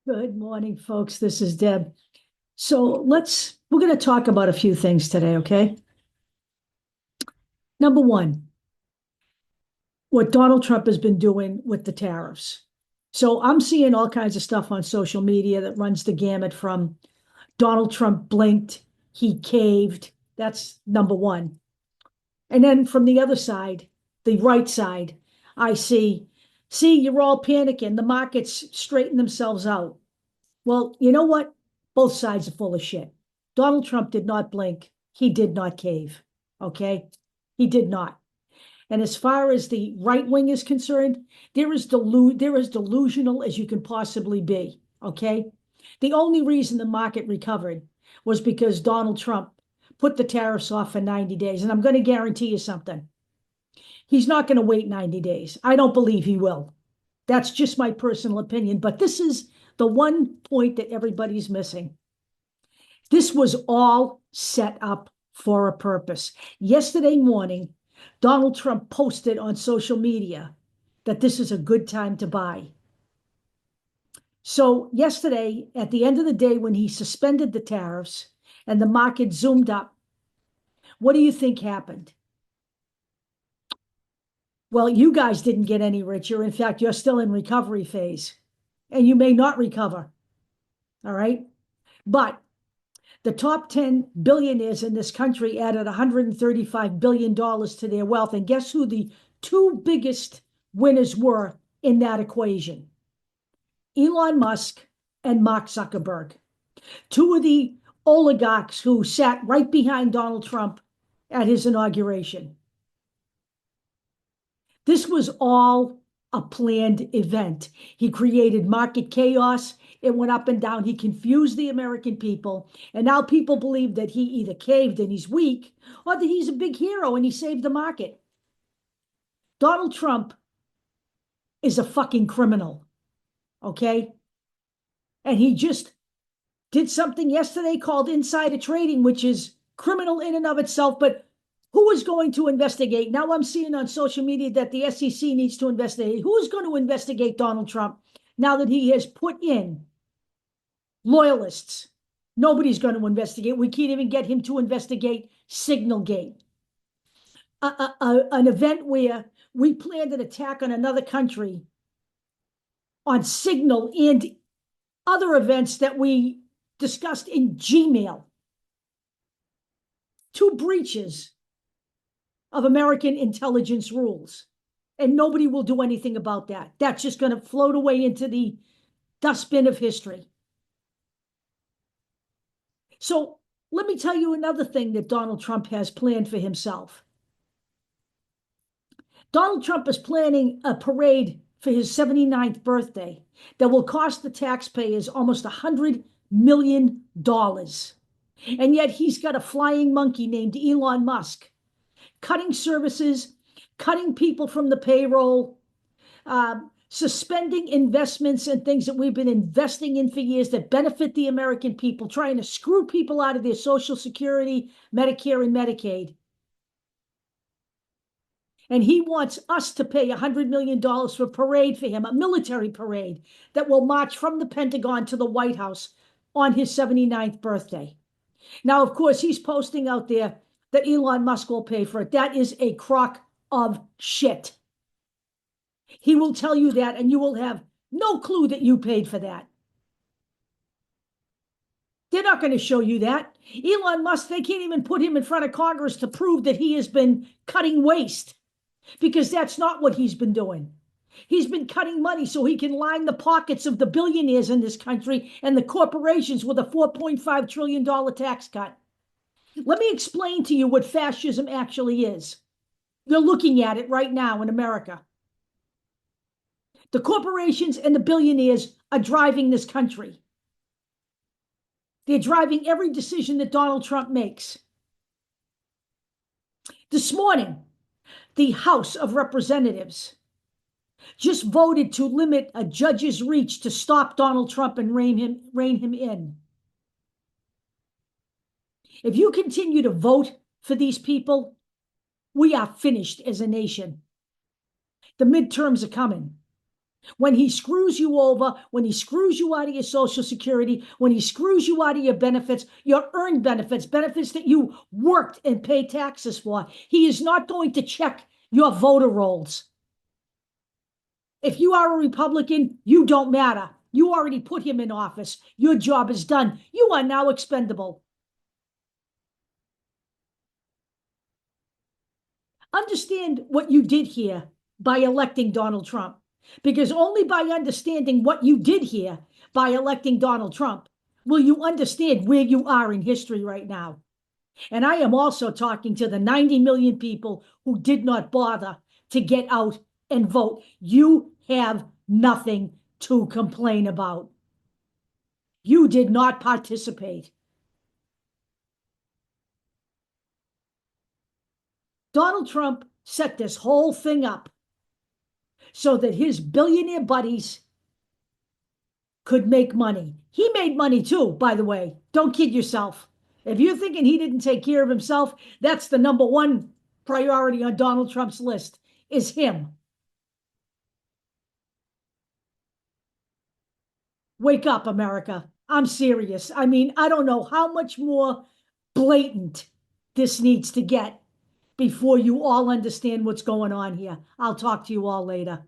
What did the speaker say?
Good morning, folks. This is Deb. So we're going to talk about a few things today, okay? Number one, what Donald Trump has been doing with the tariffs. So I'm seeing all kinds of stuff on social media that runs the gamut from Donald Trump blinked, he caved. That's number one. And then from the other side, the right side, I see, you're all panicking. The markets straighten themselves out. Well, you know what? Both sides are full of shit. Donald Trump did not blink. He did not cave. Okay? He did not. And as far as the right wing is concerned, they're as delusional as you can possibly be. Okay? The only reason the market recovered was because Donald Trump put the tariffs off for 90 days. And I'm going to guarantee you something. He's not going to wait 90 days. I don't believe he will. That's just my personal opinion. But this is the one point that everybody's missing. This was all set up for a purpose. Yesterday morning, Donald Trump posted on social media that this is a good time to buy. So yesterday, at the end of the day, when he suspended the tariffs and the market zoomed up, what do you think happened? Well, you guys didn't get any richer. In fact, you're still in recovery phase, and you may not recover. All right? But the top 10 billionaires in this country added $135 billion to their wealth. And guess who the two biggest winners were in that equation? Elon Musk and Mark Zuckerberg, two of the oligarchs who sat right behind Donald Trump at his inauguration. This was all a planned event. He created market chaos. It went up and down. He confused the American people. And now people believe that he either caved and he's weak or that he's a big hero and he saved the market. Donald Trump is a fucking criminal. Okay? And he just did something yesterday called insider trading, which is criminal in and of itself, but who is going to investigate? Now I'm seeing on social media that the SEC needs to investigate. Who is going to investigate Donald Trump now that he has put in loyalists? Nobody's going to investigate. We can't even get him to investigate Signalgate, an event where we planned an attack on another country on Signal and other events that we discussed in Gmail. Two breaches of American intelligence rules. And nobody will do anything about that. That's just going to float away into the dustbin of history. So let me tell you another thing that Donald Trump has planned for himself. Donald Trump is planning a parade for his 79th birthday that will cost the taxpayers almost $100 million. And yet he's got a flying monkey named Elon Musk, cutting services, cutting people from the payroll, suspending investments and things that we've been investing in for years that benefit the American people, trying to screw people out of their Social Security, Medicare, and Medicaid. And he wants us to pay $100 million for a parade for him, a military parade that will march from the Pentagon to the White House on his 79th birthday. Now, of course, he's posting out there that Elon Musk will pay for it. That is a crock of shit. He will tell you that, and you will have no clue that you paid for that. They're not going to show you that. Elon Musk, they can't even put him in front of Congress to prove that he has been cutting waste, because that's not what he's been doing. He's been cutting money so he can line the pockets of the billionaires in this country and the corporations with a $4.5 trillion tax cut. Let me explain to you what fascism actually is. You're looking at it right now in America. The corporations and the billionaires are driving this country. They're driving every decision that Donald Trump makes. This morning, the House of Representatives just voted to limit a judge's reach to stop Donald Trump and rein him in. If you continue to vote for these people, we are finished as a nation. The midterms are coming. When he screws you over, when he screws you out of your Social Security, when he screws you out of your benefits, your earned benefits, benefits that you worked and paid taxes for, he is not going to check your voter rolls. If you are a Republican, you don't matter. You already put him in office. Your job is done. You are now expendable. Understand what you did here by electing Donald Trump, because only by understanding what you did here by electing Donald Trump will you understand where you are in history right now. And I am also talking to the 90 million people who did not bother to get out and vote. You have nothing to complain about. You did not participate. Donald Trump set this whole thing up so that his billionaire buddies could make money. He made money too, by the way. Don't kid yourself. If you're thinking he didn't take care of himself, that's the number one priority on Donald Trump's list is him. Wake up, America. I'm serious. I mean, I don't know how much more blatant this needs to get before you all understand what's going on here. I'll talk to you all later.